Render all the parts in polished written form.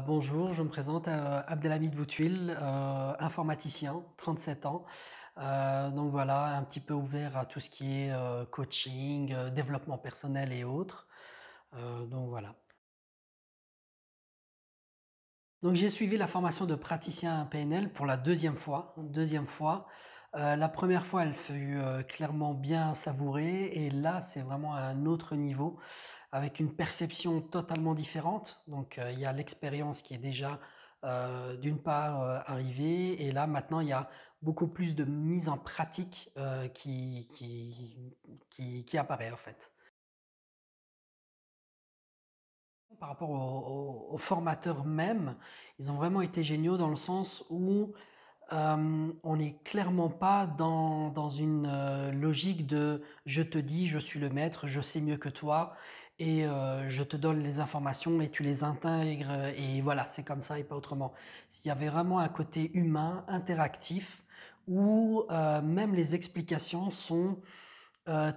Bonjour, je me présente, Abdelhamid Boutouil, informaticien, 37 ans. Donc voilà, un petit peu ouvert à tout ce qui est, coaching, développement personnel et autres. Donc voilà. Donc j'ai suivi la formation de praticien PNL pour la deuxième fois. La première fois, elle fut, clairement bien savourée et là, c'est vraiment à un autre niveau avec une perception totalement différente. Donc, il y a l'expérience qui est déjà, d'une part, arrivée et là, maintenant, il y a beaucoup plus de mise en pratique, qui apparaît, en fait. Par rapport aux formateurs même, ils ont vraiment été géniaux dans le sens où, on n'est clairement pas dans une logique de je te dis, je suis le maître, je sais mieux que toi et je te donne les informations et tu les intègres et voilà, c'est comme ça et pas autrement. Il y avait vraiment un côté humain, interactif, où même les explications sont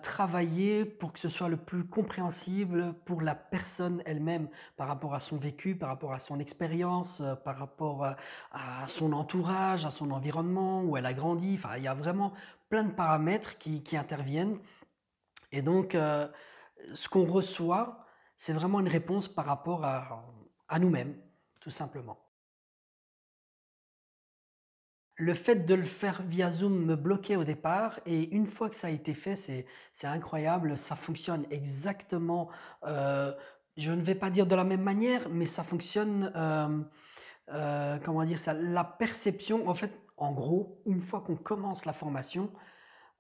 travailler pour que ce soit le plus compréhensible pour la personne elle-même par rapport à son vécu, par rapport à son expérience, par rapport à son entourage, à son environnement, où elle a grandi. Enfin, il y a vraiment plein de paramètres qui interviennent. Et donc, ce qu'on reçoit, c'est vraiment une réponse par rapport à nous-mêmes, tout simplement. Le fait de le faire via Zoom me bloquait au départ et une fois que ça a été fait, c'est incroyable, ça fonctionne exactement, je ne vais pas dire de la même manière, mais ça fonctionne, comment dire ça? La perception en fait, en gros, une fois qu'on commence la formation,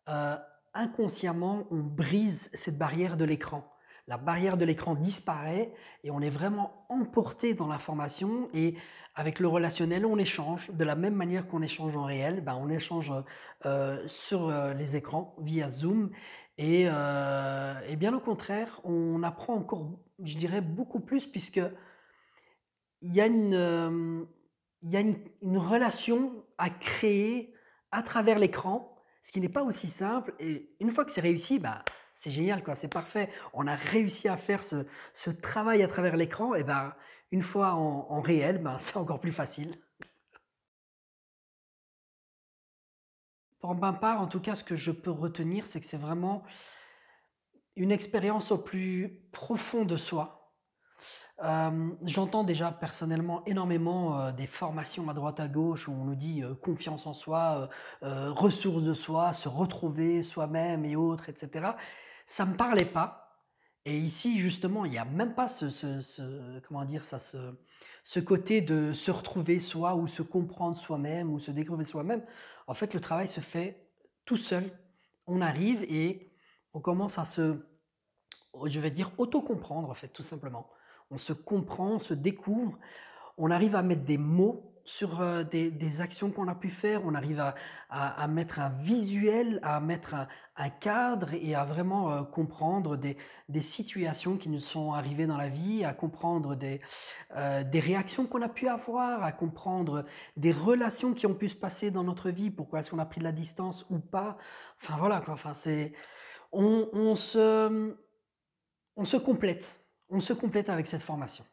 Heu, inconsciemment, on brise cette barrière de l'écran. La barrière de l'écran disparaît et on est vraiment emporté dans l'information et avec le relationnel, on échange de la même manière qu'on échange en réel, ben, on échange, sur, les écrans via Zoom et bien au contraire, on apprend encore, je dirais beaucoup plus puisque il y a il y a une relation à créer à travers l'écran, ce qui n'est pas aussi simple et une fois que c'est réussi, bah, c'est génial quoi, c'est parfait. On a réussi à faire ce travail à travers l'écran et ben, une fois en réel, ben, c'est encore plus facile. Pour ma part, en tout cas, ce que je peux retenir, c'est que c'est vraiment une expérience au plus profond de soi. J'entends déjà personnellement énormément, des formations à droite à gauche où on nous dit, confiance en soi, ressources de soi, se retrouver soi-même et autres et cetera. Ça me parlait pas et ici justement, il y a même pas comment dire ça? Ce côté de se retrouver soi ou se comprendre soi-même ou se découvrir soi-même. En fait, le travail se fait tout seul. On arrive et on commence à je vais dire auto-comprendre en fait, tout simplement. On se comprend, on se découvre, on arrive à mettre des mots sur des actions qu'on a pu faire, on arrive à mettre un visuel, à mettre un cadre et à vraiment comprendre des situations qui nous sont arrivées dans la vie, à comprendre des réactions qu'on a pu avoir, à comprendre des relations qui ont pu se passer dans notre vie, pourquoi est-ce qu'on a pris de la distance ou pas. Enfin voilà, quoi. Enfin, on, on se, on se complète. On se complète avec cette formation.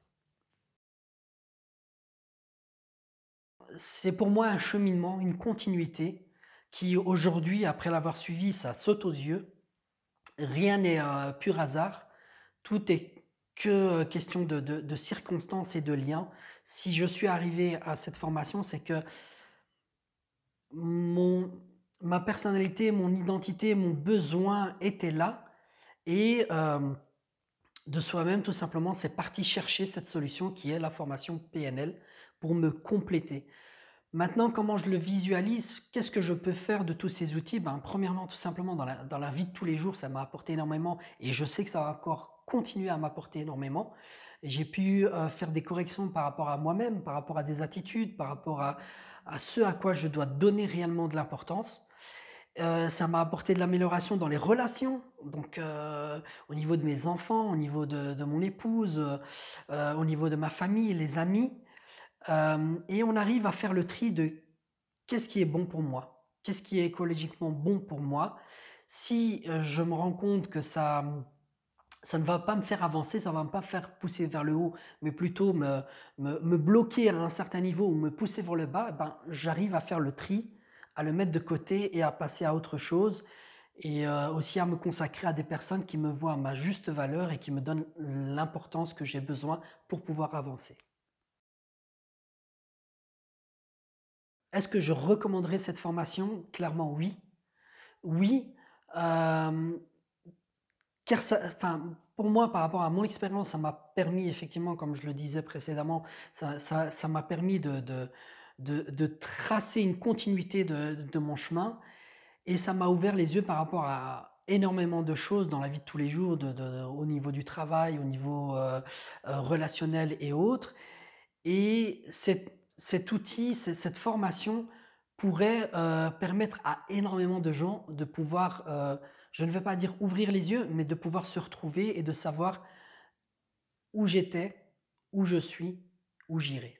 C'est pour moi un cheminement, une continuité qui aujourd'hui, après l'avoir suivi, ça saute aux yeux. Rien n'est pur hasard. Tout est que question de circonstances et de liens. Si je suis arrivé à cette formation, c'est que mon, ma personnalité, mon identité, mon besoin étaient là. Et de soi-même, tout simplement, c'est parti chercher cette solution qui est la formation PNL pour me compléter. Maintenant, comment je le visualise? Qu'est-ce que je peux faire de tous ces outils? Ben, premièrement, tout simplement, dans la vie de tous les jours, ça m'a apporté énormément et je sais que ça va encore continuer à m'apporter énormément. Et j'ai pu faire des corrections par rapport à moi-même, par rapport à des attitudes, par rapport à ce à quoi je dois donner réellement de l'importance. Ça m'a apporté de l'amélioration dans les relations, donc au niveau de mes enfants, au niveau de mon épouse, au niveau de ma famille, les amis. Et on arrive à faire le tri de qu'est-ce qui est bon pour moi? Qu'est-ce qui est écologiquement bon pour moi? Si je me rends compte que ça ne va pas me faire avancer, ça va pas me faire pousser vers le haut, mais plutôt me bloquer à un certain niveau ou me pousser vers le bas, eh ben, j'arrive à faire le tri, à le mettre de côté et à passer à autre chose et aussi à me consacrer à des personnes qui me voient à ma juste valeur et qui me donnent l'importance que j'ai besoin pour pouvoir avancer. Est-ce que je recommanderais cette formation? Clairement oui. Oui, hem car ça enfin, pour moi, par rapport à mon expérience, ça m'a permis effectivement, comme je le disais précédemment, ça m'a permis de tracer une continuité de mon chemin et ça m'a ouvert les yeux par rapport à énormément de choses dans la vie de tous les jours, au niveau du travail, au niveau, relationnel et autres et cet outil, cette formation pourrait, permettre à énormément de gens de pouvoir, je ne vais pas dire ouvrir les yeux, mais de pouvoir se retrouver et de savoir où j'étais, où je suis, où j'irai.